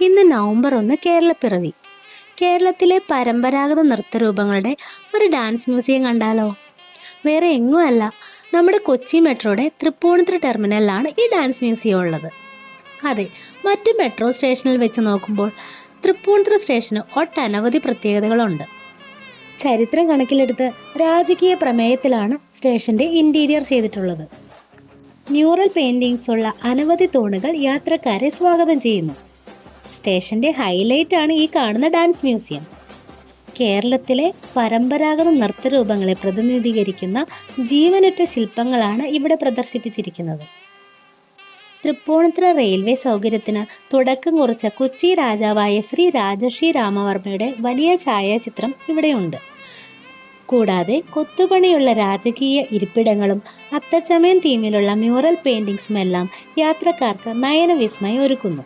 ഇന്ന് നവംബർ 1 കേരളപ്പിറവി. കേരളത്തിലെ പരമ്പരാഗത നൃത്തരൂപങ്ങളുടെ ഒരു ഡാൻസ് മ്യൂസിയം കണ്ടാലോ? വേറെ എങ്ങുമല്ല, നമ്മുടെ കൊച്ചി മെട്രോയുടെ തൃപ്പൂണിത്തുറ ടെർമിനലിലാണ് ഈ ഡാൻസ് മ്യൂസിയം ഉള്ളത്. അതെ, മറ്റു മെട്രോ സ്റ്റേഷനിൽ വെച്ച് നോക്കുമ്പോൾ തൃപ്പൂണിത്തുറ സ്റ്റേഷന് ഒട്ടനവധി പ്രത്യേകതകളുണ്ട്. ചരിത്രം കണക്കിലെടുത്ത് രാജകീയ പ്രമേയത്തിലാണ് സ്റ്റേഷൻ്റെ ഇൻറ്റീരിയർ ചെയ്തിട്ടുള്ളത്. മ്യൂറൽ പെയിൻറ്റിങ്സ് ഉള്ള അനവധി തൂണുകൾ യാത്രക്കാരെ സ്വാഗതം ചെയ്യുന്നു. സ്റ്റേഷൻ്റെ ഹൈലൈറ്റാണ് ഈ കാണുന്ന ഡാൻസ് മ്യൂസിയം. കേരളത്തിലെ പരമ്പരാഗത നൃത്തരൂപങ്ങളെ പ്രതിനിധീകരിക്കുന്ന ജീവനൊറ്റ ശില്പങ്ങളാണ് ഇവിടെ പ്രദർശിപ്പിച്ചിരിക്കുന്നത്. തൃപ്പൂണിത്തുറ റെയിൽവേ സൗകര്യത്തിന് തുടക്കം കുറിച്ച കൊച്ചി രാജാവായ ശ്രീ രാജർഷി രാമവർമ്മയുടെ വലിയ ഛായാചിത്രം ഇവിടെയുണ്ട്. കൂടാതെ കൊത്തുപണിയുള്ള രാജകീയ ഇരിപ്പിടങ്ങളും അത്തച്ചമയം തീമിലുള്ള മ്യൂറൽ പെയിൻറ്റിങ്സുമെല്ലാം യാത്രക്കാർക്ക് നയനവിസ്മയം ഒരുക്കുന്നു.